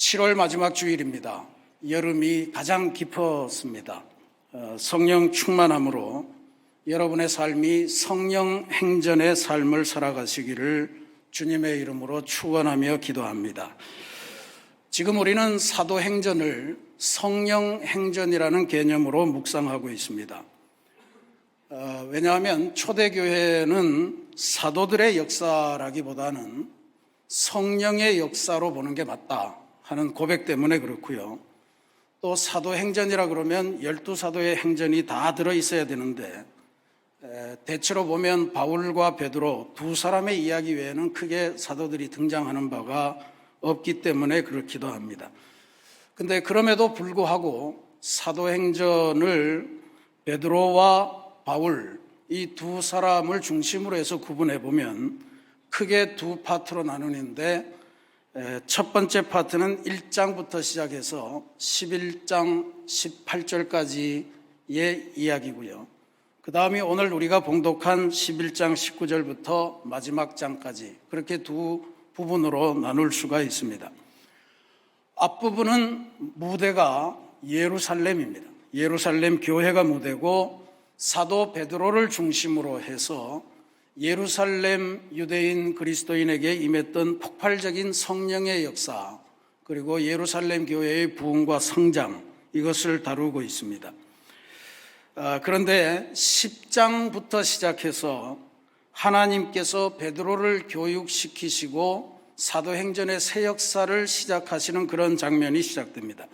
7월 마지막 주일입니다. 여름이 가장 깊었습니다. 성령 충만함으로 여러분의 삶이 성령 행전의 삶을 살아가시기를 주님의 이름으로 축원하며 기도합니다. 지금 우리는 사도행전을 성령 행전이라는 개념으로 묵상하고 있습니다. 왜냐하면 초대교회는 사도들의 역사라기보다는 성령의 역사로 보는 게 맞다 하는 고백 때문에 그렇고요. 또 사도행전이라 그러면 12사도의 행전이 다 들어있어야 되는데 대체로 보면 바울과 베드로 두 사람의 이야기 외에는 크게 사도들이 등장하는 바가 없기 때문에 그렇기도 합니다. 근데 그럼에도 불구하고 사도행전을 베드로와 바울 이 두 사람을 중심으로 해서 구분해 보면 크게 두 파트로 나누는데 첫 번째 파트는 1장부터 시작해서 11장 18절까지의 이야기고요. 그 다음이 오늘 우리가 봉독한 11장 19절부터 마지막 장까지 그렇게 두 부분으로 나눌 수가 있습니다. 앞부분은 무대가 예루살렘입니다. 예루살렘 교회가 무대고 사도 베드로를 중심으로 해서 예루살렘 유대인 그리스도인에게 임했던 폭발적인 성령의 역사 그리고 예루살렘 교회의 부흥과 성장 이것을 다루고 있습니다. 그런데 10장부터 시작해서 하나님께서 베드로를 교육시키시고 사도행전의 새 역사를 시작하시는 그런 장면이 시작됩니다.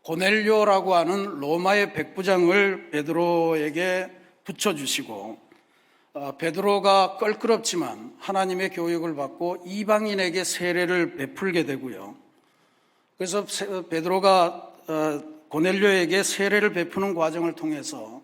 고넬료라고 하는 로마의 백부장을 베드로에게 붙여주시고 베드로가 껄끄럽지만 하나님의 교육을 받고 이방인에게 세례를 베풀게 되고요. 그래서 베드로가 고넬료에게 세례를 베푸는 과정을 통해서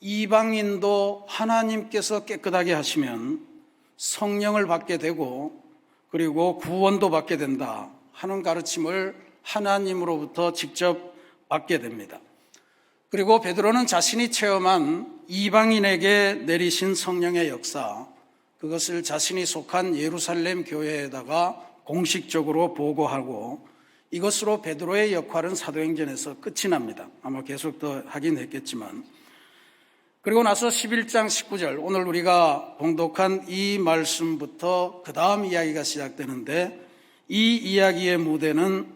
이방인도 하나님께서 깨끗하게 하시면 성령을 받게 되고 그리고 구원도 받게 된다 하는 가르침을 하나님으로부터 직접 받게 됩니다. 그리고 베드로는 자신이 체험한 이방인에게 내리신 성령의 역사, 그것을 자신이 속한 예루살렘 교회에다가 공식적으로 보고하고 이것으로 베드로의 역할은 사도행전에서 끝이 납니다. 아마 계속 더 하긴 했겠지만. 그리고 나서 11장 19절, 오늘 우리가 봉독한 이 말씀부터 그 다음 이야기가 시작되는데 이 이야기의 무대는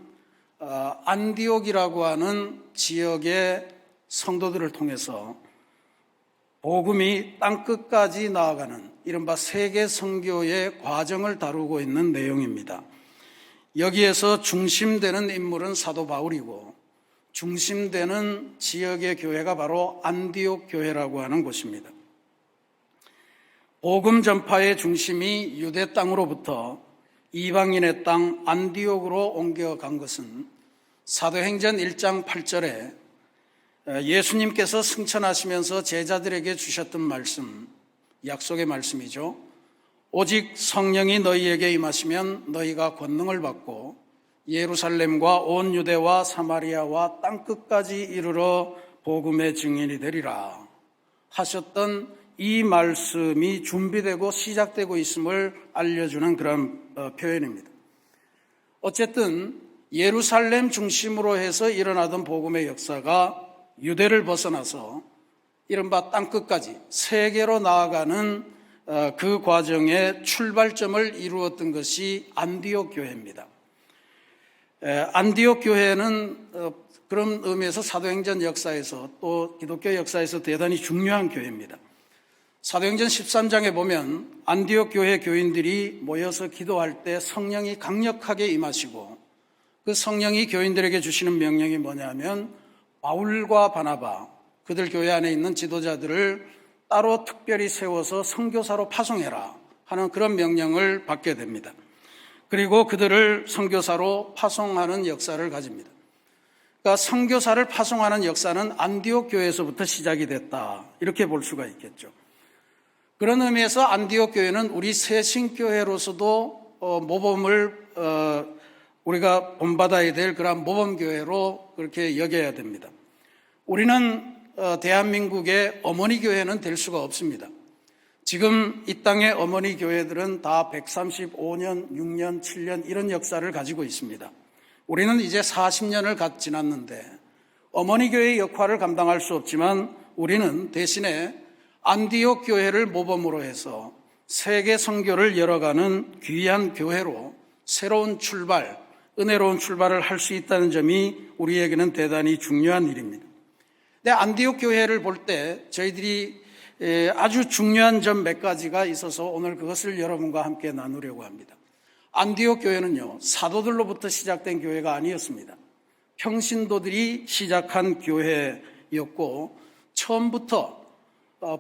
안디옥이라고 하는 지역의 성도들을 통해서 복음이 땅끝까지 나아가는 이른바 세계 선교의 과정을 다루고 있는 내용입니다. 여기에서 중심되는 인물은 사도 바울이고 중심되는 지역의 교회가 바로 안디옥 교회라고 하는 곳입니다. 복음 전파의 중심이 유대 땅으로부터 이방인의 땅 안디옥으로 옮겨간 것은 사도행전 1장 8절에 예수님께서 승천하시면서 제자들에게 주셨던 말씀, 약속의 말씀이죠. 오직 성령이 너희에게 임하시면 너희가 권능을 받고 예루살렘과 온 유대와 사마리아와 땅끝까지 이르러 복음의 증인이 되리라 하셨던 이 말씀이 준비되고 시작되고 있음을 알려주는 그런 표현입니다. 어쨌든 예루살렘 중심으로 해서 일어나던 복음의 역사가 유대를 벗어나서 이른바 땅끝까지 세계로 나아가는 그 과정의 출발점을 이루었던 것이 안디옥 교회입니다. 안디옥 교회는 그런 의미에서 사도행전 역사에서 또 기독교 역사에서 대단히 중요한 교회입니다. 사도행전 13장에 보면 안디옥 교회 교인들이 모여서 기도할 때 성령이 강력하게 임하시고 그 성령이 교인들에게 주시는 명령이 뭐냐면 바울과 바나바 그들 교회 안에 있는 지도자들을 따로 특별히 세워서 선교사로 파송해라 하는 그런 명령을 받게 됩니다. 그리고 그들을 선교사로 파송하는 역사를 가집니다. 그러니까 선교사를 파송하는 역사는 안디옥 교회에서부터 시작이 됐다 이렇게 볼 수가 있겠죠. 그런 의미에서 안디옥 교회는 우리 새신교회로서도 모범을 우리가 본받아야 될 그런 모범교회로 그렇게 여겨야 됩니다. 우리는 대한민국의 어머니 교회는 될 수가 없습니다. 지금 이 땅의 어머니 교회들은 다 135년, 6년, 7년 이런 역사를 가지고 있습니다. 우리는 이제 40년을 갓 지났는데 어머니 교회의 역할을 감당할 수 없지만 우리는 대신에 안디옥 교회를 모범으로 해서 세계 선교를 열어가는 귀한 교회로 새로운 출발, 은혜로운 출발을 할 수 있다는 점이 우리에게는 대단히 중요한 일입니다. 근데 안디옥 교회를 볼 때 저희들이 아주 중요한 점 몇 가지가 있어서 오늘 그것을 여러분과 함께 나누려고 합니다. 안디옥 교회는요, 사도들로부터 시작된 교회가 아니었습니다. 평신도들이 시작한 교회였고 처음부터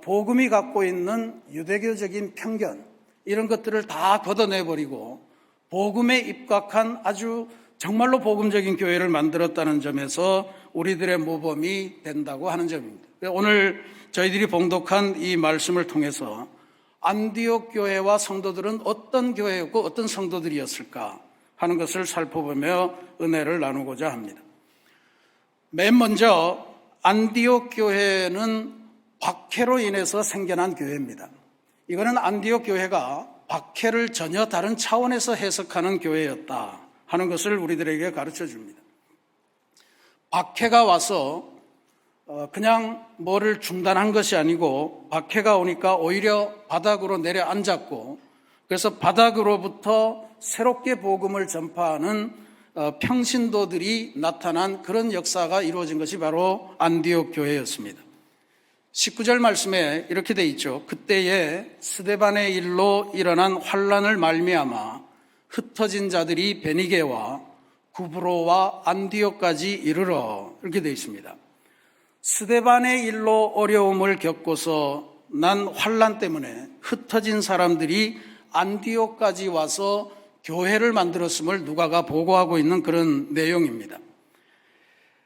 복음이 갖고 있는 유대교적인 편견 이런 것들을 다 걷어내버리고 복음에 입각한 아주 정말로 복음적인 교회를 만들었다는 점에서 우리들의 모범이 된다고 하는 점입니다. 오늘 저희들이 봉독한 이 말씀을 통해서 안디옥 교회와 성도들은 어떤 교회였고 어떤 성도들이었을까 하는 것을 살펴보며 은혜를 나누고자 합니다. 맨 먼저 안디옥 교회는 박해로 인해서 생겨난 교회입니다. 이거는 안디옥 교회가 박해를 전혀 다른 차원에서 해석하는 교회였다 하는 것을 우리들에게 가르쳐 줍니다. 박해가 와서 그냥 뭐를 중단한 것이 아니고 박해가 오니까 오히려 바닥으로 내려앉았고 그래서 바닥으로부터 새롭게 복음을 전파하는 평신도들이 나타난 그런 역사가 이루어진 것이 바로 안디옥 교회였습니다. 19절 말씀에 이렇게 돼 있죠. 그때에 스데반의 일로 일어난 환란을 말미암아 흩어진 자들이 베니게와 구브로와 안디옥까지 이르러 이렇게 돼 있습니다. 스데반의 일로 어려움을 겪고서 난 환란 때문에 흩어진 사람들이 안디옥까지 와서 교회를 만들었음을 누가가 보고하고 있는 그런 내용입니다.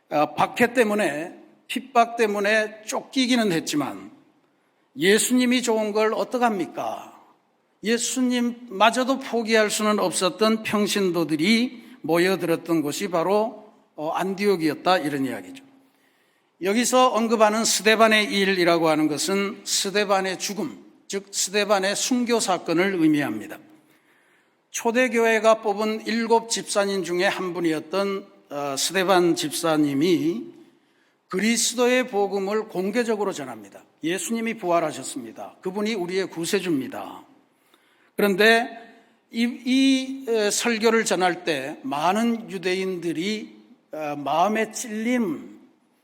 박해 때문에 핍박 때문에 쫓기기는 했지만 예수님이 좋은 걸 어떡합니까? 예수님마저도 포기할 수는 없었던 평신도들이 모여들었던 곳이 바로 안디옥이었다 이런 이야기죠. 여기서 언급하는 스데반의 일이라고 하는 것은 스데반의 죽음, 즉 스데반의 순교 사건을 의미합니다. 초대교회가 뽑은 7 집사님 중에 한 분이었던 스데반 집사님이 그리스도의 복음을 공개적으로 전합니다. 예수님이 부활하셨습니다. 그분이 우리의 구세주입니다. 그런데 이 설교를 전할 때 많은 유대인들이 마음의 찔림을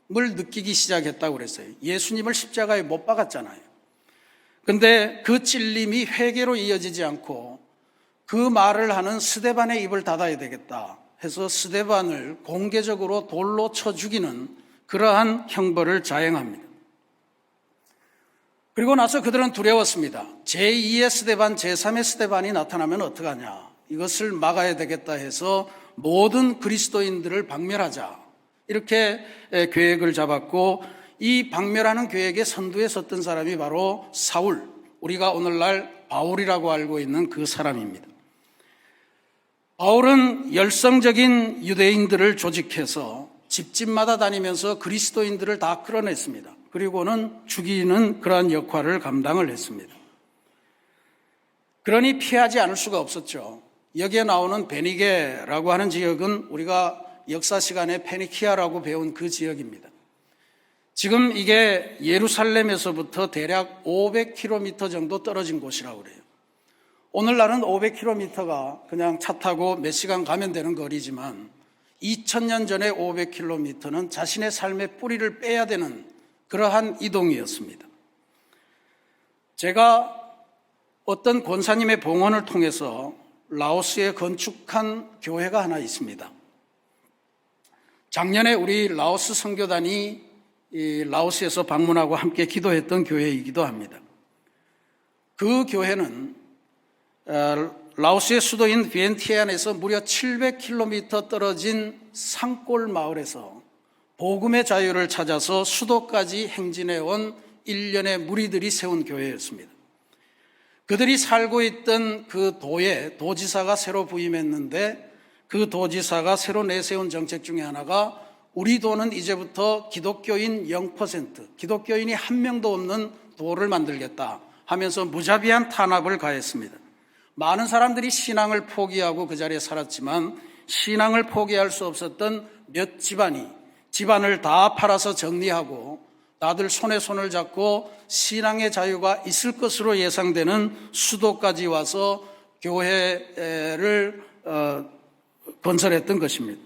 느끼기 시작했다고 그랬어요. 예수님을 십자가에 못 박았잖아요. 그런데 그 찔림이 회개로 이어지지 않고 그 말을 하는 스데반의 입을 닫아야 되겠다 해서 스데반을 공개적으로 돌로 쳐 죽이는 그러한 형벌을 자행합니다. 그리고 나서 그들은 두려웠습니다. 제2의 스데반, 제3의 스데반이 나타나면 어떡하냐. 이것을 막아야 되겠다 해서 모든 그리스도인들을 박멸하자. 이렇게 계획을 잡았고 이 박멸하는 계획에 선두에 섰던 사람이 바로 사울, 우리가 오늘날 바울이라고 알고 있는 그 사람입니다. 바울은 열성적인 유대인들을 조직해서 집집마다 다니면서 그리스도인들을 다 끌어냈습니다. 그리고는 죽이는 그러한 역할을 감당을 했습니다. 그러니 피하지 않을 수가 없었죠. 여기에 나오는 베니게라고 하는 지역은 우리가 역사 시간에 페니키아라고 배운 그 지역입니다. 지금 이게 예루살렘에서부터 대략 500km 정도 떨어진 곳이라고 그래요. 오늘날은 500km가 그냥 차 타고 몇 시간 가면 되는 거리지만 2000년 전에 500km는 자신의 삶의 뿌리를 빼야 되는 그러한 이동이었습니다. 제가 어떤 권사님의 봉헌을 통해서 라오스에 건축한 교회가 하나 있습니다. 작년에 우리 라오스 선교단이 라오스에서 방문하고 함께 기도했던 교회이기도 합니다. 그 교회는 라오스의 수도인 비엔티안에서 무려 700km 떨어진 산골 마을에서 복음의 자유를 찾아서 수도까지 행진해온 일련의 무리들이 세운 교회였습니다. 그들이 살고 있던 그 도에 도지사가 새로 부임했는데 그 도지사가 새로 내세운 정책 중에 하나가 우리 도는 이제부터 기독교인 0%, 기독교인이 한 명도 없는 도를 만들겠다 하면서 무자비한 탄압을 가했습니다. 많은 사람들이 신앙을 포기하고 그 자리에 살았지만 신앙을 포기할 수 없었던 몇 집안이 집안을 다 팔아서 정리하고 다들 손에 손을 잡고 신앙의 자유가 있을 것으로 예상되는 수도까지 와서 교회를 건설했던 것입니다.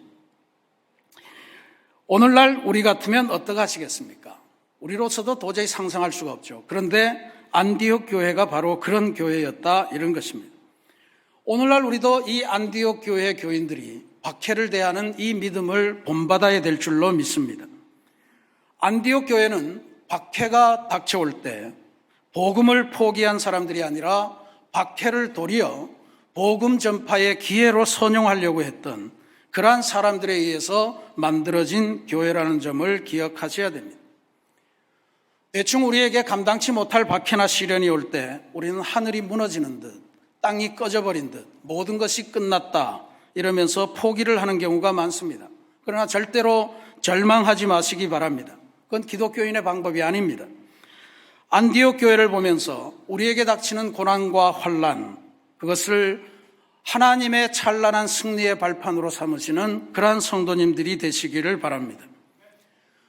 오늘날 우리 같으면 어떡하시겠습니까? 우리로서도 도저히 상상할 수가 없죠. 그런데 안디옥 교회가 바로 그런 교회였다, 이런 것입니다. 오늘날 우리도 이 안디옥 교회 교인들이 박해를 대하는 이 믿음을 본받아야 될 줄로 믿습니다. 안디옥 교회는 박해가 닥쳐올 때 복음을 포기한 사람들이 아니라 박해를 도리어 복음 전파의 기회로 선용하려고 했던 그러한 사람들에 의해서 만들어진 교회라는 점을 기억하셔야 됩니다. 대충 우리에게 감당치 못할 박해나 시련이 올 때 우리는 하늘이 무너지는 듯, 땅이 꺼져버린 듯, 모든 것이 끝났다 이러면서 포기를 하는 경우가 많습니다. 그러나 절대로 절망하지 마시기 바랍니다. 그건 기독교인의 방법이 아닙니다. 안디옥 교회를 보면서 우리에게 닥치는 고난과 환난, 그것을 하나님의 찬란한 승리의 발판으로 삼으시는 그러한 성도님들이 되시기를 바랍니다.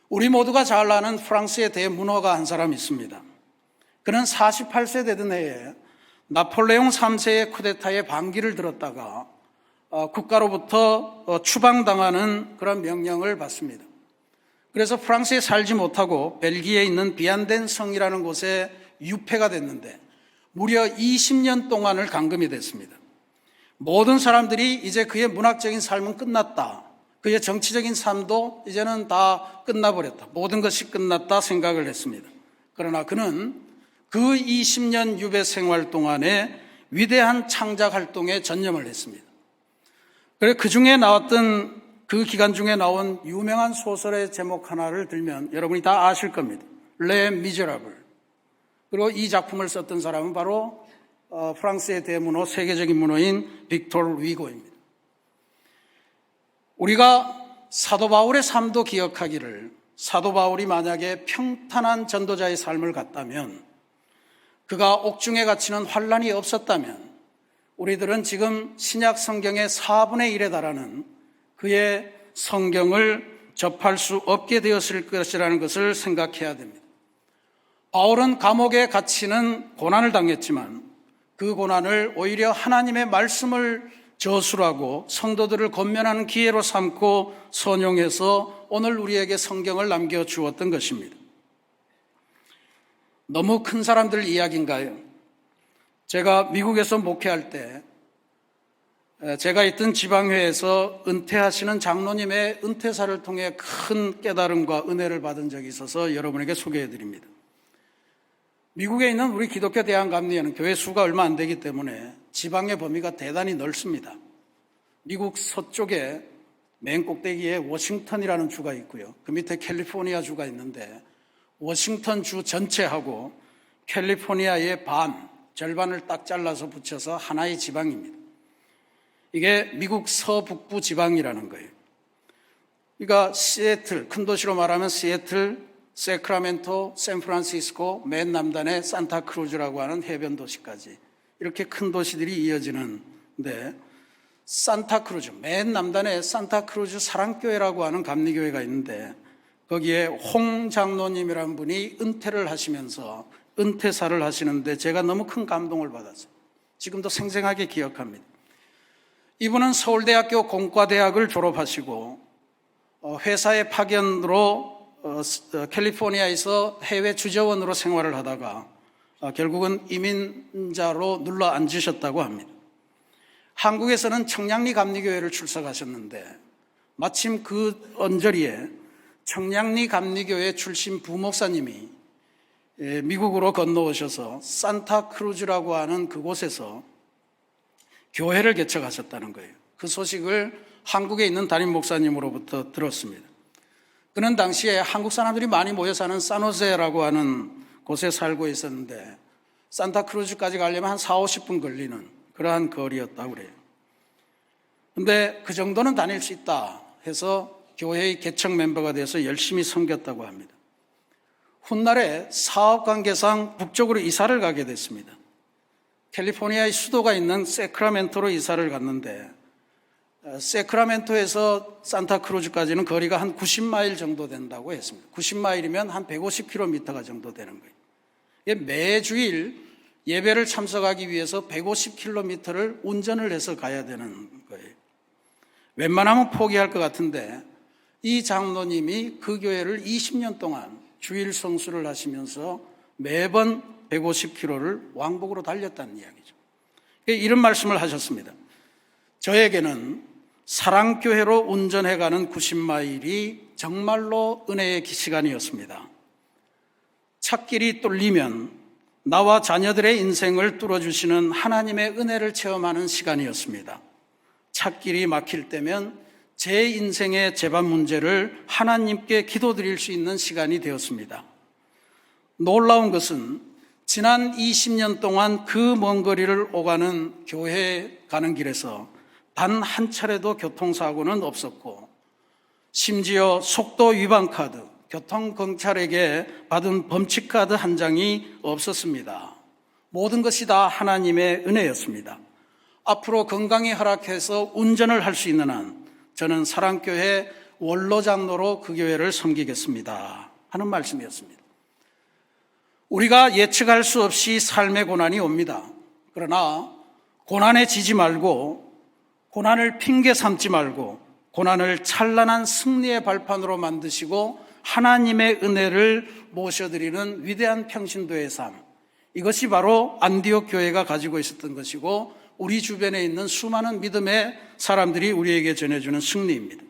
우리 모두가 잘 아는 프랑스의 대문호가 한 사람 있습니다. 그는 48세 되던 해에 나폴레옹 3세의 쿠데타에 반기를 들었다가 국가로부터 추방당하는 그런 명령을 받습니다. 그래서 프랑스에 살지 못하고 벨기에에 있는 비안덴 성이라는 곳에 유폐가 됐는데 무려 20년 동안을 감금이 됐습니다. 모든 사람들이 이제 그의 문학적인 삶은 끝났다, 그의 정치적인 삶도 이제는 다 끝나버렸다, 모든 것이 끝났다 생각을 했습니다. 그러나 그는 그 20년 유배 생활 동안에 위대한 창작 활동에 전념을 했습니다. 그래서 그 중에 나왔던, 그 기간 중에 나온 유명한 소설의 제목 하나를 들면 여러분이 다 아실 겁니다. 레 미제라블. 그리고 이 작품을 썼던 사람은 바로 프랑스의 대문호, 세계적인 문호인 빅토르 위고입니다. 우리가 사도 바울의 삶도 기억하기를, 사도 바울이 만약에 평탄한 전도자의 삶을 갖다면, 그가 옥중에 갇히는 환난이 없었다면 우리들은 지금 신약 성경의 4분의 1에 달하는 그의 성경을 접할 수 없게 되었을 것이라는 것을 생각해야 됩니다. 바울은 감옥에 갇히는 고난을 당했지만 그 고난을 오히려 하나님의 말씀을 저술하고 성도들을 권면하는 기회로 삼고 선용해서 오늘 우리에게 성경을 남겨주었던 것입니다. 너무 큰 사람들 이야기인가요? 제가 미국에서 목회할 때 제가 있던 지방회에서 은퇴하시는 장로님의 은퇴사를 통해 큰 깨달음과 은혜를 받은 적이 있어서 여러분에게 소개해 드립니다. 미국에 있는 우리 기독교 대한감리회는 교회 수가 얼마 안 되기 때문에 지방의 범위가 대단히 넓습니다. 미국 서쪽에 맨 꼭대기에 워싱턴이라는 주가 있고요. 그 밑에 캘리포니아 주가 있는데 워싱턴 주 전체하고 캘리포니아의 절반을 딱 잘라서 붙여서 하나의 지방입니다. 이게 미국 서북부 지방이라는 거예요. 그러니까 시애틀, 큰 도시로 말하면 시애틀, 세크라멘토, 샌프란시스코, 맨 남단의 산타크루즈라고 하는 해변 도시까지 이렇게 큰 도시들이 이어지는데, 산타크루즈, 맨 남단에 산타크루즈 사랑교회라고 하는 감리교회가 있는데 거기에 홍 장로님이라는 분이 은퇴를 하시면서 은퇴사를 하시는데 제가 너무 큰 감동을 받았어요. 지금도 생생하게 기억합니다. 이분은 서울대학교 공과대학을 졸업하시고 회사의 파견으로 캘리포니아에서 해외 주재원으로 생활을 하다가 결국은 이민자로 눌러 앉으셨다고 합니다. 한국에서는 청량리 감리교회를 출석하셨는데 마침 그 언저리에 청량리 감리교회 출신 부목사님이 미국으로 건너오셔서 산타크루즈라고 하는 그곳에서 교회를 개척하셨다는 거예요. 그 소식을 한국에 있는 담임 목사님으로부터 들었습니다. 그는 당시에 한국 사람들이 많이 모여 사는 산호세라고 하는 곳에 살고 있었는데 산타크루즈까지 가려면 한 40-50분 걸리는 그러한 거리였다고 그래요. 근데 그 정도는 다닐 수 있다 해서 교회의 개척 멤버가 돼서 열심히 섬겼다고 합니다. 훗날에 사업 관계상 북쪽으로 이사를 가게 됐습니다. 캘리포니아의 수도가 있는 세크라멘토로 이사를 갔는데 세크라멘토에서 산타크루즈까지는 거리가 한 90마일 정도 된다고 했습니다. 90마일이면 한 150km가 정도 되는 거예요. 매주일 예배를 참석하기 위해서 150km를 운전을 해서 가야 되는 거예요. 웬만하면 포기할 것 같은데 이 장로님이 그 교회를 20년 동안 주일 성수를 하시면서 매번 150km를 왕복으로 달렸다는 이야기죠. 이런 말씀을 하셨습니다. 저에게는 사랑교회로 운전해가는 90마일이 정말로 은혜의 시간이었습니다. 찻길이 뚫리면 나와 자녀들의 인생을 뚫어주시는 하나님의 은혜를 체험하는 시간이었습니다. 찻길이 막힐 때면 제 인생의 재반 문제를 하나님께 기도드릴 수 있는 시간이 되었습니다. 놀라운 것은 지난 20년 동안 그 먼 거리를 오가는 교회에 가는 길에서 단 한 차례도 교통사고는 없었고 심지어 속도 위반 카드, 교통경찰에게 받은 범칙카드 한 장이 없었습니다. 모든 것이 다 하나님의 은혜였습니다. 앞으로 건강이 허락해서 운전을 할 수 있는 한 저는 사랑교회 원로장로로 그 교회를 섬기겠습니다 하는 말씀이었습니다. 우리가 예측할 수 없이 삶의 고난이 옵니다. 그러나 고난에 지지 말고 고난을 핑계 삼지 말고 고난을 찬란한 승리의 발판으로 만드시고 하나님의 은혜를 모셔드리는 위대한 평신도의 삶, 이것이 바로 안디옥 교회가 가지고 있었던 것이고 우리 주변에 있는 수많은 믿음의 사람들이 우리에게 전해주는 승리입니다.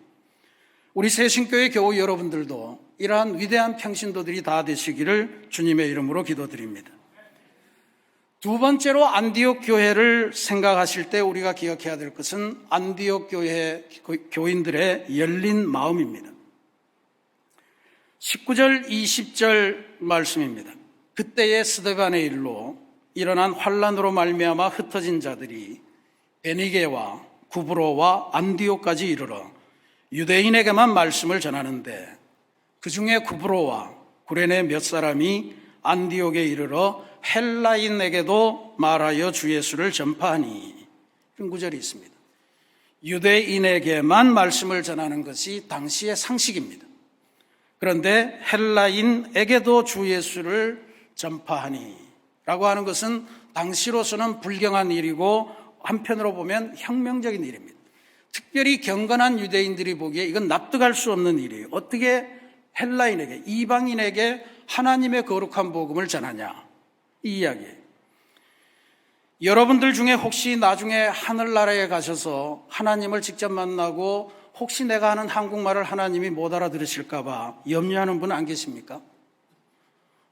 우리 새신교회 교우 여러분들도 이러한 위대한 평신도들이 다 되시기를 주님의 이름으로 기도드립니다. 두 번째로 안디옥 교회를 생각하실 때 우리가 기억해야 될 것은 안디옥 교회 교인들의 열린 마음입니다. 19절 20절 말씀입니다. 그때의 스데반의 일로 일어난 환란으로 말미암아 흩어진 자들이 베니게와 구브로와 안디옥까지 이르러 유대인에게만 말씀을 전하는데 그 중에 구브로와 구레네 몇 사람이 안디옥에 이르러 헬라인에게도 말하여 주 예수를 전파하니, 이런 구절이 있습니다. 유대인에게만 말씀을 전하는 것이 당시의 상식입니다. 그런데 헬라인에게도 주 예수를 전파하니 라고 하는 것은 당시로서는 불경한 일이고 한편으로 보면 혁명적인 일입니다. 특별히 경건한 유대인들이 보기에 이건 납득할 수 없는 일이에요. 어떻게 헬라인에게, 이방인에게 하나님의 거룩한 복음을 전하냐, 이 이야기예요. 여러분들 중에 혹시 나중에 하늘나라에 가셔서 하나님을 직접 만나고 혹시 내가 하는 한국말을 하나님이 못 알아들으실까 봐 염려하는 분 안 계십니까?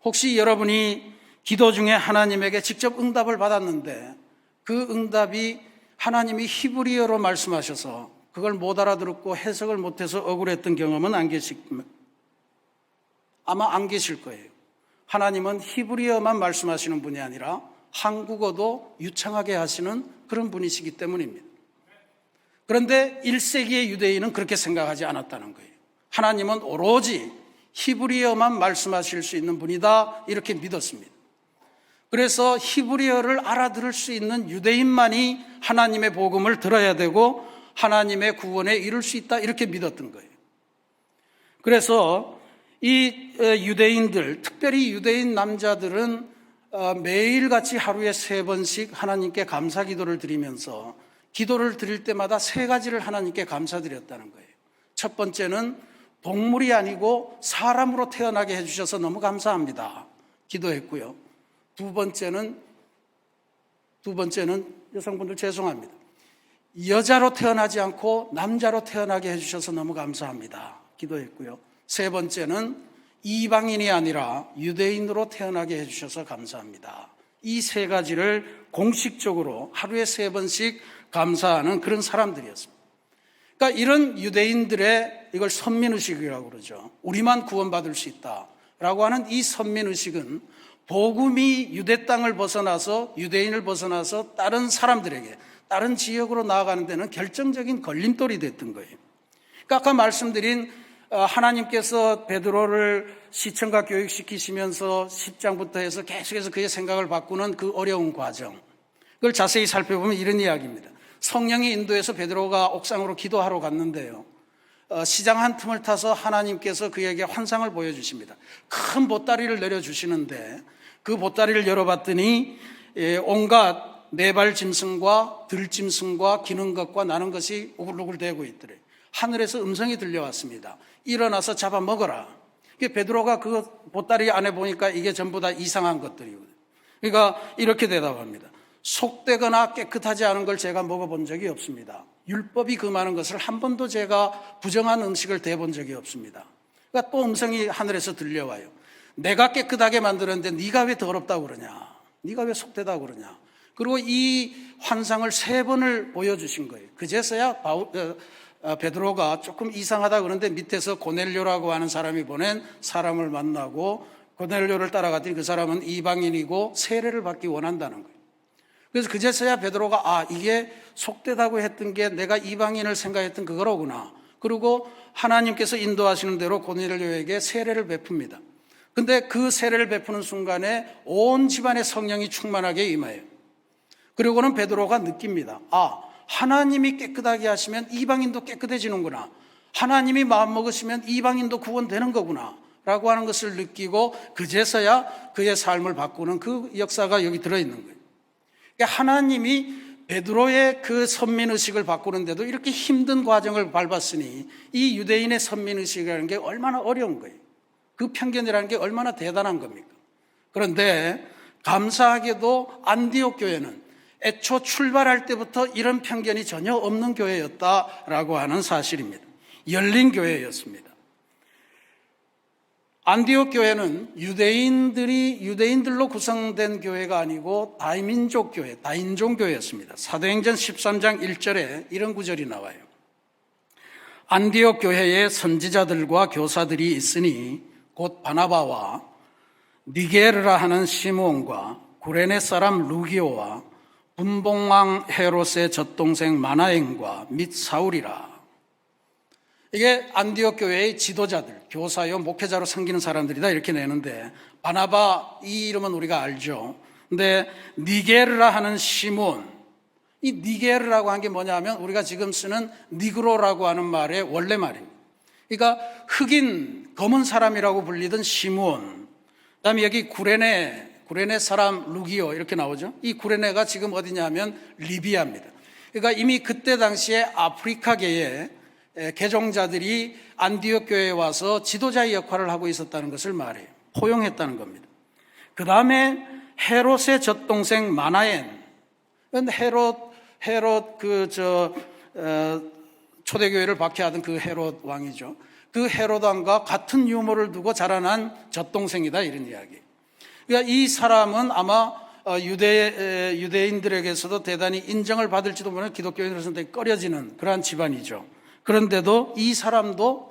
혹시 여러분이 기도 중에 하나님에게 직접 응답을 받았는데 그 응답이 하나님이 히브리어로 말씀하셔서 그걸 못 알아들었고 해석을 못해서 억울했던 경험은 안 계십니까? 아마 안 계실 거예요. 하나님은 히브리어만 말씀하시는 분이 아니라 한국어도 유창하게 하시는 그런 분이시기 때문입니다. 그런데 1세기의 유대인은 그렇게 생각하지 않았다는 거예요. 하나님은 오로지 히브리어만 말씀하실 수 있는 분이다, 이렇게 믿었습니다. 그래서 히브리어를 알아들을 수 있는 유대인만이 하나님의 복음을 들어야 되고 하나님의 구원에 이룰 수 있다, 이렇게 믿었던 거예요. 그래서 이 유대인들, 특별히 유대인 남자들은 매일같이 하루에 3번씩 하나님께 감사 기도를 드리면서 기도를 드릴 때마다 3가지를 하나님께 감사드렸다는 거예요. 첫 번째는 동물이 아니고 사람으로 태어나게 해주셔서 너무 감사합니다, 기도했고요. 두 번째는 여성분들 죄송합니다, 여자로 태어나지 않고 남자로 태어나게 해주셔서 너무 감사합니다, 기도했고요. 세 번째는 이방인이 아니라 유대인으로 태어나게 해주셔서 감사합니다. 이 3가지를 공식적으로 하루에 3번씩 감사하는 그런 사람들이었습니다. 그러니까 이런 유대인들의, 이걸 선민의식이라고 그러죠. 우리만 구원받을 수 있다라고 하는 이 선민의식은 복음이 유대 땅을 벗어나서, 유대인을 벗어나서 다른 사람들에게, 다른 지역으로 나아가는 데는 결정적인 걸림돌이 됐던 거예요. 그러니까 아까 말씀드린 하나님께서 베드로를 시청각 교육시키시면서 10장부터 해서 계속해서 그의 생각을 바꾸는 그 어려운 과정, 그걸 자세히 살펴보면 이런 이야기입니다. 성령이 인도해서 베드로가 옥상으로 기도하러 갔는데요. 시장 한 틈을 타서 하나님께서 그에게 환상을 보여주십니다. 큰 보따리를 내려주시는데 그 보따리를 열어봤더니 온갖 네발 짐승과 들짐승과 기는 것과 나는 것이 우글우글대고 있더래. 하늘에서 음성이 들려왔습니다. 일어나서 잡아먹어라. 베드로가 그 보따리 안에 보니까 이게 전부 다 이상한 것들이거든요. 그러니까 이렇게 대답합니다. 속되거나 깨끗하지 않은 걸 제가 먹어본 적이 없습니다. 율법이 금하는 것을 한 번도 제가 부정한 음식을 대본 적이 없습니다. 그러니까 또 음성이 하늘에서 들려와요. 내가 깨끗하게 만들었는데 네가 왜 더럽다고 그러냐? 네가 왜 속되다고 그러냐? 그리고 이 환상을 3번을 보여주신 거예요. 그제서야 베드로가 조금 이상하다 그러는데 밑에서 고넬료라고 하는 사람이 보낸 사람을 만나고 고넬료를 따라갔더니 그 사람은 이방인이고 세례를 받기 원한다는 거예요. 그래서 그제서야 베드로가 이게 속되다고 했던 게 내가 이방인을 생각했던 그거로구나. 그리고 하나님께서 인도하시는 대로 고넬료에게 세례를 베풉니다. 근데 그 세례를 베푸는 순간에 온 집안의 성령이 충만하게 임해요. 그리고는 베드로가 느낍니다. 하나님이 깨끗하게 하시면 이방인도 깨끗해지는구나. 하나님이 마음먹으시면 이방인도 구원되는 거구나 라고 하는 것을 느끼고 그제서야 그의 삶을 바꾸는 그 역사가 여기 들어있는 거예요. 그러니까 하나님이 베드로의 그 선민의식을 바꾸는데도 이렇게 힘든 과정을 밟았으니 이 유대인의 선민의식이라는 게 얼마나 어려운 거예요. 그 편견이라는 게 얼마나 대단한 겁니까? 그런데 감사하게도 안디옥 교회는 애초 출발할 때부터 이런 편견이 전혀 없는 교회였다라고 하는 사실입니다. 열린 교회였습니다. 안디옥 교회는 유대인들로 구성된 교회가 아니고 다민족 교회, 다인종 교회였습니다. 사도행전 13장 1절에 이런 구절이 나와요. 안디옥 교회에 선지자들과 교사들이 있으니 곧 바나바와 니게르라 하는 시므온과 구레네 사람 루기오와 분봉왕 헤롯의 젖동생 마나엔과 및 사울이라. 이게 안디옥 교회의 지도자들, 교사요 목회자로 섬기는 사람들이다 이렇게 내는데 바나바 이 이름은 우리가 알죠. 근데 니게르라 하는 시므온, 이 니게르라고 한 게 뭐냐 하면 우리가 지금 쓰는 니그로라고 하는 말의 원래 말입니다. 그러니까 흑인 검은 사람이라고 불리던 시므온, 그다음에 여기 구레네 사람 루기오 이렇게 나오죠. 이 구레네가 지금 어디냐 하면 리비아입니다. 그러니까 이미 그때 당시에 아프리카계의 개종자들이 안디옥 교회에 와서 지도자의 역할을 하고 있었다는 것을 말해요. 포용했다는 겁니다. 그 다음에 헤롯의 젖동생 마나엔, 헤롯 초대교회를 박해하던 그 헤롯 왕이죠. 그 헤롯 왕과 같은 유모를 두고 자라난 젖동생이다 이런 이야기예요. 그러니까 이 사람은 아마 유대인들에게서도 대단히 인정을 받을지도 모르는 기독교인으로서는 되게 꺼려지는 그러한 집안이죠. 그런데도 이 사람도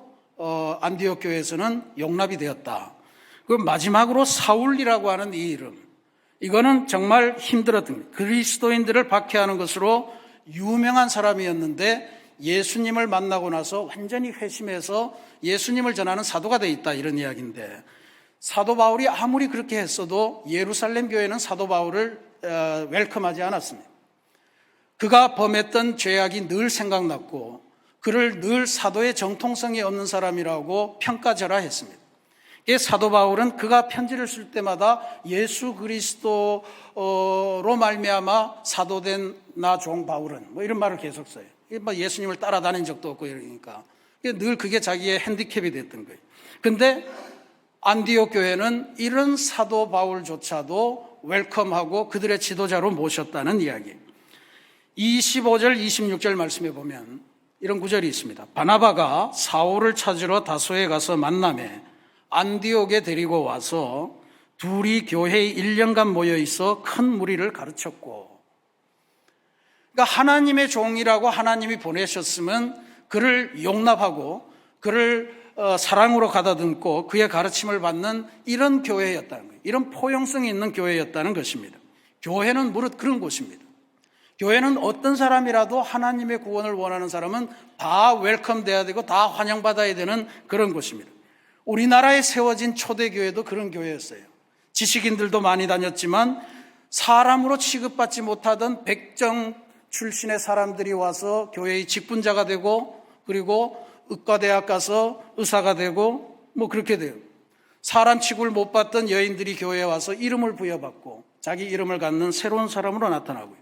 안디옥 교회에서는 용납이 되었다. 그 마지막으로 사울이라고 하는 이 이름, 이거는 정말 힘들었던 그리스도인들을 박해하는 것으로 유명한 사람이었는데 예수님을 만나고 나서 완전히 회심해서 예수님을 전하는 사도가 돼 있다 이런 이야기인데, 사도 바울이 아무리 그렇게 했어도 예루살렘 교회는 사도 바울을 웰컴하지 않았습니다. 그가 범했던 죄악이 늘 생각났고 그를 늘 사도의 정통성이 없는 사람이라고 평가절하했습니다. 사도 바울은 그가 편지를 쓸 때마다 예수 그리스도로 말미암아 사도된 나 종 바울은 뭐 이런 말을 계속 써요. 예수님을 따라다닌 적도 없고 이러니까 늘 그게 자기의 핸디캡이 됐던 거예요. 근데 안디옥 교회는 이런 사도 바울조차도 웰컴하고 그들의 지도자로 모셨다는 이야기예요. 25절 26절 말씀에 보면 이런 구절이 있습니다. 바나바가 사울을 찾으러 다소에 가서 만남에 안디옥에 데리고 와서 둘이 교회에 1년간 모여 있어 큰 무리를 가르쳤고, 그러니까 하나님의 종이라고 하나님이 보내셨으면 그를 용납하고 그를 사랑으로 가다듬고 그의 가르침을 받는 이런 교회였다는 거예요. 이런 포용성이 있는 교회였다는 것입니다. 교회는 무릇 그런 곳입니다. 교회는 어떤 사람이라도 하나님의 구원을 원하는 사람은 다 웰컴돼야 되고 다 환영받아야 되는 그런 곳입니다. 우리나라에 세워진 초대교회도 그런 교회였어요. 지식인들도 많이 다녔지만 사람으로 취급받지 못하던 백정 출신의 사람들이 와서 교회의 직분자가 되고 그리고 의과대학 가서 의사가 되고 뭐 그렇게 돼요. 사람 취급을 못 받던 여인들이 교회에 와서 이름을 부여받고 자기 이름을 갖는 새로운 사람으로 나타나고요.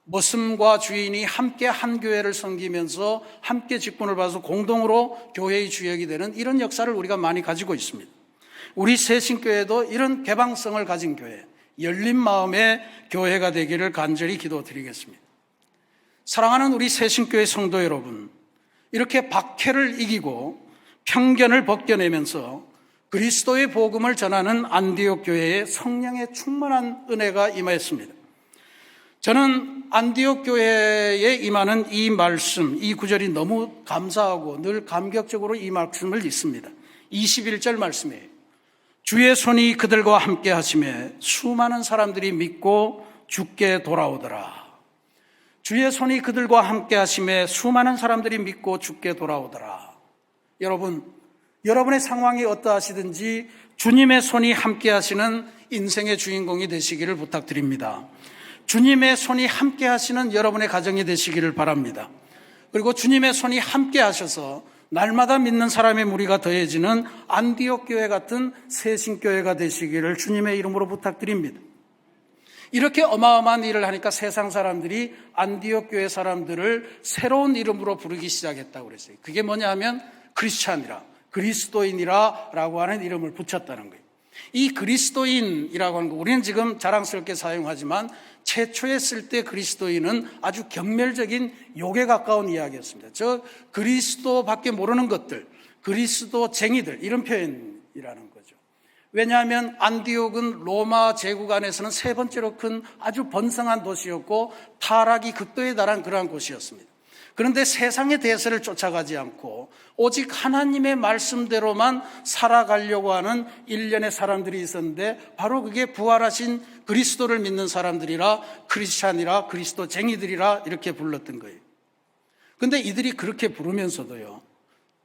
모슴과 주인이 함께 한 교회를 섬기면서 함께 직분을 받아서 공동으로 교회의 주역이 되는 이런 역사를 우리가 많이 가지고 있습니다. 우리 새신교회도 이런 개방성을 가진 교회, 열린 마음의 교회가 되기를 간절히 기도드리겠습니다. 사랑하는 우리 새신교회 성도 여러분, 이렇게 박해를 이기고 편견을 벗겨내면서 그리스도의 복음을 전하는 안디옥 교회에 성령의 충만한 은혜가 임하였습니다. 저는 안디옥 교회에 임하는 이 말씀, 이 구절이 너무 감사하고 늘 감격적으로 이 말씀을 읽습니다. 21절 말씀이에요. 주의 손이 그들과 함께 하심에 수많은 사람들이 믿고 주께 돌아오더라. 주의 손이 그들과 함께 하심에 수많은 사람들이 믿고 주께 돌아오더라. 여러분, 여러분의 상황이 어떠하시든지 주님의 손이 함께 하시는 인생의 주인공이 되시기를 부탁드립니다. 주님의 손이 함께 하시는 여러분의 가정이 되시기를 바랍니다. 그리고 주님의 손이 함께 하셔서 날마다 믿는 사람의 무리가 더해지는 안디옥 교회 같은 새신교회가 되시기를 주님의 이름으로 부탁드립니다. 이렇게 어마어마한 일을 하니까 세상 사람들이 안디옥 교회 사람들을 새로운 이름으로 부르기 시작했다고 그랬어요. 그게 뭐냐 하면 크리스찬이라, 그리스도인이라 라고 하는 이름을 붙였다는 거예요. 이 그리스도인이라고 하는 거 우리는 지금 자랑스럽게 사용하지만 최초에 쓸 때 그리스도인은 아주 경멸적인 욕에 가까운 이야기였습니다. 저 그리스도밖에 모르는 것들, 그리스도쟁이들 이런 표현이라는 거죠. 왜냐하면 안디옥은 로마 제국 안에서는 세 번째로 큰 아주 번성한 도시였고 타락이 극도에 달한 그러한 곳이었습니다. 그런데 세상의 대세를 쫓아가지 않고 오직 하나님의 말씀대로만 살아가려고 하는 일련의 사람들이 있었는데 바로 그게 부활하신 그리스도를 믿는 사람들이라 크리스찬이라 그리스도쟁이들이라 이렇게 불렀던 거예요. 그런데 이들이 그렇게 부르면서도요,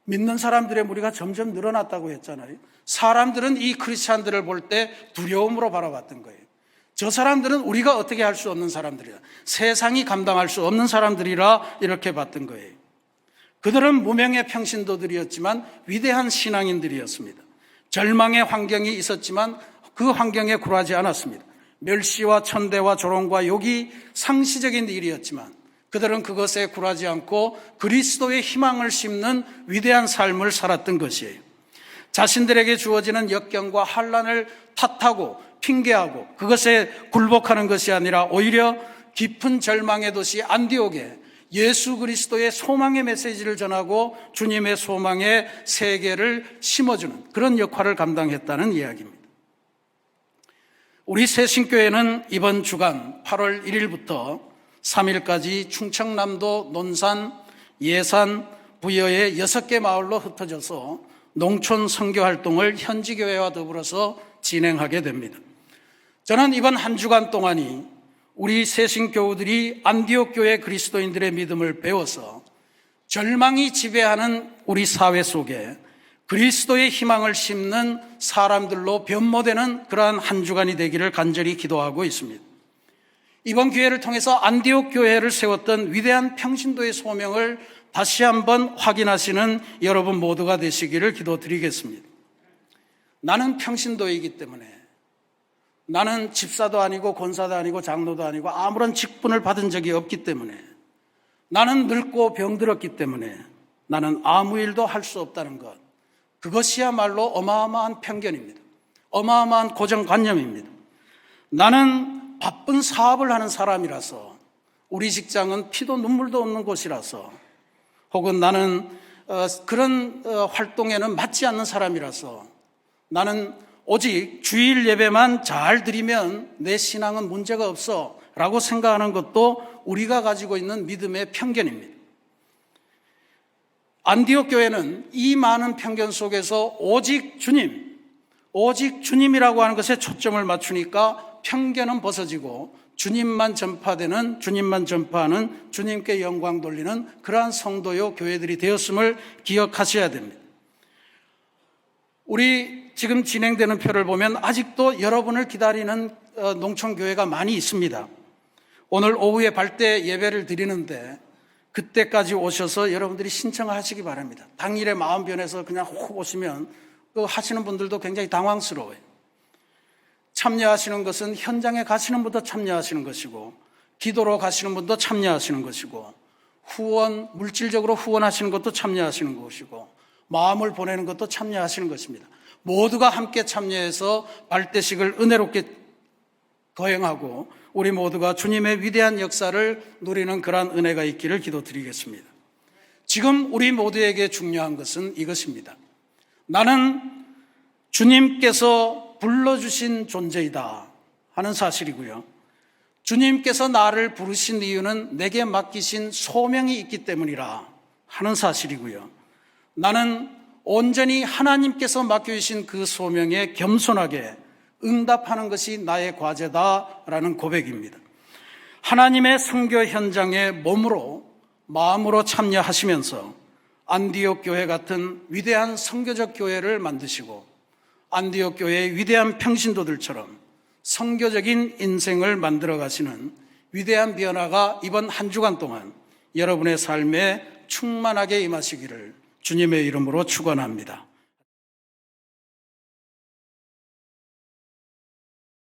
믿는 사람들의 무리가 점점 늘어났다고 했잖아요. 사람들은 이 크리스찬들을 볼 때 두려움으로 바라봤던 거예요. 저 사람들은 우리가 어떻게 할 수 없는 사람들이라, 세상이 감당할 수 없는 사람들이라 이렇게 봤던 거예요. 그들은 무명의 평신도들이었지만 위대한 신앙인들이었습니다. 절망의 환경이 있었지만 그 환경에 굴하지 않았습니다. 멸시와 천대와 조롱과 욕이 상시적인 일이었지만 그들은 그것에 굴하지 않고 그리스도의 희망을 심는 위대한 삶을 살았던 것이에요. 자신들에게 주어지는 역경과 환난을 탓하고 핑계하고 그것에 굴복하는 것이 아니라 오히려 깊은 절망의 도시 안디옥에 예수 그리스도의 소망의 메시지를 전하고 주님의 소망의 세계를 심어주는 그런 역할을 감당했다는 이야기입니다. 우리 새신교회는 이번 주간 8월 1일부터 3일까지 충청남도 논산, 예산, 부여의 6개 마을로 흩어져서 농촌 선교 활동을 현지교회와 더불어서 진행하게 됩니다. 저는 이번 한 주간 동안이 우리 새신교우들이 안디옥 교회 그리스도인들의 믿음을 배워서 절망이 지배하는 우리 사회 속에 그리스도의 희망을 심는 사람들로 변모되는 그러한 한 주간이 되기를 간절히 기도하고 있습니다. 이번 기회를 통해서 안디옥 교회를 세웠던 위대한 평신도의 소명을 다시 한번 확인하시는 여러분 모두가 되시기를 기도드리겠습니다. 나는 평신도이기 때문에, 나는 집사도 아니고 권사도 아니고 장로도 아니고 아무런 직분을 받은 적이 없기 때문에, 나는 늙고 병들었기 때문에 나는 아무 일도 할 수 없다는 것, 그것이야말로 어마어마한 편견입니다. 어마어마한 고정관념입니다. 나는 바쁜 사업을 하는 사람이라서, 우리 직장은 피도 눈물도 없는 곳이라서, 혹은 나는 그런 활동에는 맞지 않는 사람이라서, 나는 오직 주일 예배만 잘 드리면 내 신앙은 문제가 없어 라고 생각하는 것도 우리가 가지고 있는 믿음의 편견입니다. 안디옥 교회는 이 많은 편견 속에서 오직 주님이라고 하는 것에 초점을 맞추니까 편견은 벗어지고 주님만 전파하는 주님께 영광 돌리는 그러한 성도요 교회들이 되었음을 기억하셔야 됩니다. 우리 지금 진행되는 표를 보면 아직도 여러분을 기다리는 농촌교회가 많이 있습니다. 오늘 오후에 발대 예배를 드리는데 그때까지 오셔서 여러분들이 신청하시기 바랍니다. 당일에 마음 변해서 그냥 훅 오시면 그 하시는 분들도 굉장히 당황스러워요. 참여하시는 것은 현장에 가시는 분도 참여하시는 것이고, 기도로 가시는 분도 참여하시는 것이고, 물질적으로 후원하시는 것도 참여하시는 것이고, 마음을 보내는 것도 참여하시는 것입니다. 모두가 함께 참여해서 발대식을 은혜롭게 거행하고 우리 모두가 주님의 위대한 역사를 누리는 그러한 은혜가 있기를 기도드리겠습니다. 지금 우리 모두에게 중요한 것은 이것입니다. 나는 주님께서 불러주신 존재이다 하는 사실이고요. 주님께서 나를 부르신 이유는 내게 맡기신 소명이 있기 때문이라 하는 사실이고요. 나는 온전히 하나님께서 맡겨주신 그 소명에 겸손하게 응답하는 것이 나의 과제다라는 고백입니다. 하나님의 선교 현장에 몸으로 마음으로 참여하시면서 안디옥 교회 같은 위대한 선교적 교회를 만드시고 안디옥 교회의 위대한 평신도들처럼 선교적인 인생을 만들어 가시는 위대한 변화가 이번 한 주간 동안 여러분의 삶에 충만하게 임하시기를 주님의 이름으로 축원합니다.